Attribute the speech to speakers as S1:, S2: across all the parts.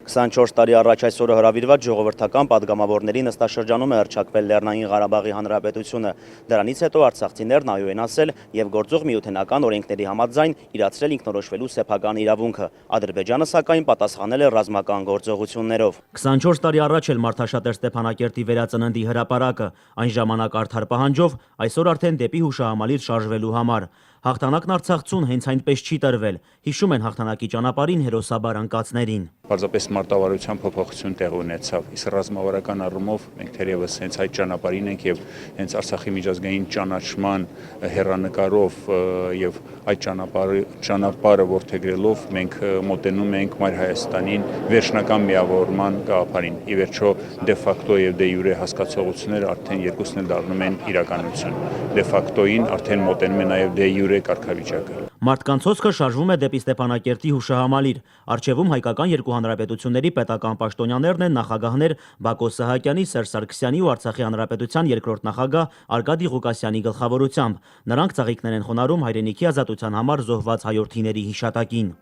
S1: 24 տարի առաջ այսօրը հրավիրված ժողովրդական падգամավորների նստաշրջանում է հռչակվել Լեռնային Ղարաբաղի Հանրապետությունը։ Դրանից հետո արցախցիներն այո են ասել եւ գործող միութենական օրենքների համաձայն իրացրել ինքնորոշվելու սեփական իրավունքը։ Ադրբեջանը սակայն պատասխանել է ռազմական գործողություններով։ 24 տարի առաջ էլ մարդաշատ էր Ստեփանակերտի վերածննդի հրապարակը, այն ժամանակ արդար պահանջով, այսօր արդեն դեպի հուշահամալիր շարժվելու համար։ Հաղթանակն Արցախցուն հենց այնպես չի տրվել, հիշում են հաղթանակի ճանապարհին հերոսաբար ընկածներին։
S2: Պարզապես մարտավարության փոփոխություն տեղ ունեցավ, իսկ ռազմավարական առումով մենք թերևս հենց այդ ճանապարհին ենք եւ հենց Արցախի միջազգային ճանաչման հեռանկարով եւ այդ ճանապարհը որդեգրելով մենք մոտենում ենք Մայր Հայաստանին վերջնական միավորման գաղափարին։ Ի վերջո դե ֆակտո եւ դե յուրե հասկացողությունները արդեն երկուսն էլ դառնում են իրականություն։ Դե ֆակտոին արդեն մոտենում է նաեւ դե յուրե կարգավիճակը։
S1: Մարդկանց հոսքը շարժվում է դեպի Ստեփանակերտի հուշահամալիր։ Առջևում հայկական երկու հանրապետությունների պետական պաշտոնյաներն են նախագահներ Բակո Սահակյանի, Սերժ Սարգսյանի ու Արցախի հանրապետության երկրորդ նախագահ Արկադի Ղուկասյանի գլխավորությամբ։ Նրանք ծաղիկներ են խոնարհում հայրենիքի ազատության համար զոհված հայրենիների հիշատակին։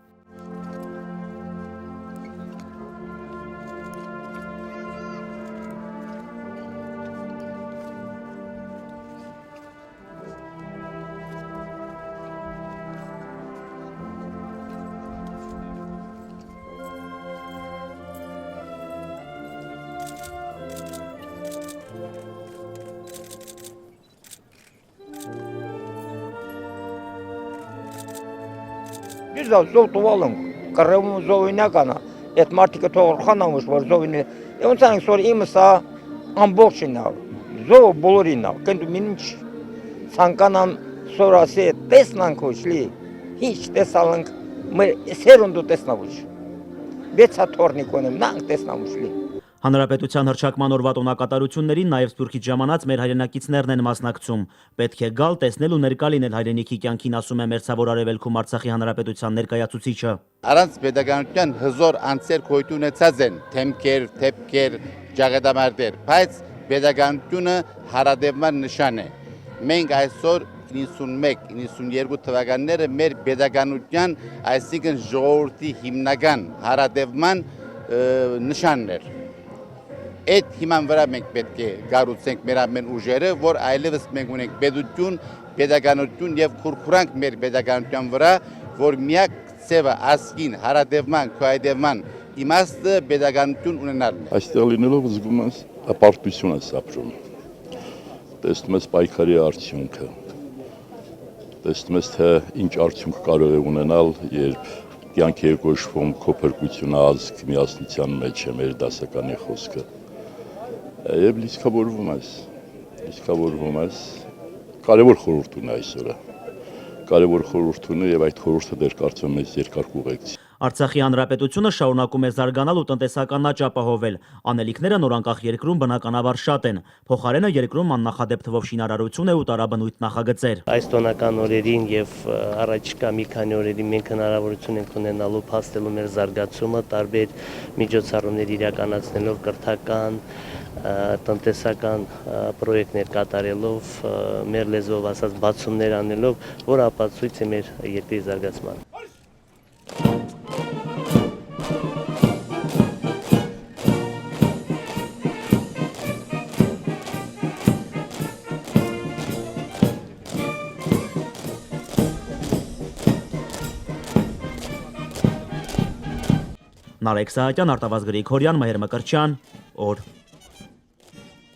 S3: Biz de zor tuvalım, karımız zor oynakana, et martika toğurxanamış var zor oynak. Ondan sonra imsa amborçina, zor bolurina. Kendi minç sankanam sonrası tesnan koşli, hiç tesalınk, mı serundu tesnavuş. Beça tornikonem nang tesnavuşli.
S1: Հանրապետության հռչակման օրվա տոնակատարություններին նաև Սփյուռքից ժամանած մեր հայրենակիցներն են մասնակցում։ Պետք է գալ, տեսնել ու ներկա լինել հայրենիքի կյանքին, ասում է Մերձավոր Արևելքում Արցախի հանրապետության ներկայացուցիչը։
S4: Առանց pedagogican հզոր անձեր գոյություն ունեցած են, թեմքեր, թեփքեր, ջաղեդամարտեր, բայց pedagogiությունը հարադեպման նշան է։ Մենք այսօր 91-92 թվականները մեր pedagogican, այսինքն ժողովրդի հիմնական հարադեպման նշաններ։ Այդ հիման վրա մենք պետք է գառուցենք մեր ամեն ուժերը, որ այլևս մենք ունենք պետություն, pedagogiություն եւ քուրքուրանք մեր pedagogiության վրա, որ միակ ծևը ասկին հարադեպման, քայդևման իմաստը pedagogiություն ունենալն է։
S5: Այստեղ լինելով զգում ես ապարտություն ես ապրում։ Տեսնում ես պայքարի արդյունքը։ Տեսնում ես թե ինչ արդյունք կարող է ունենալ, երբ կյանքի է կոչվում քո փրկությունը ազգ միասնության մեջ է մեր դասականի խոսքը։ Եվ լիցքավորվում ես, կարևոր խորհուրդ ունի այսօրը, կարևոր խորհուրդ ունի եւ այդ խորհուրդը դեռ կարծում եմ երկար կուղեկցի։
S1: Արցախի հանրապետությունը շարունակում է զարգանալ ու տնտեսական աճ ապահովել։ Անելիքները նորանկախ երկրում բնականաբար շատ են։ Փոխարենը երկրում աննախադեպ թվով շինարարություն է ու տարաբնույթ նախագծեր։
S6: Այս տոնական օրերին եւ առաջիկա մի քանի օրերի մենք հնարավորություն ենք ունենալու փաստելու մեր զարգացումը տարբեր միջոցառումներ իրականացնելով, կրթական, տնտեսական պրոյեկտներ կատարելով, մեր լեզվով ասած բացումներ անելով, որ ապացույց է մեր երկրի զարգացման։
S1: Նարեկ Սահակյան, Արտավազդ Գրիգորյան, Մհեր Մկրտչյան, օր։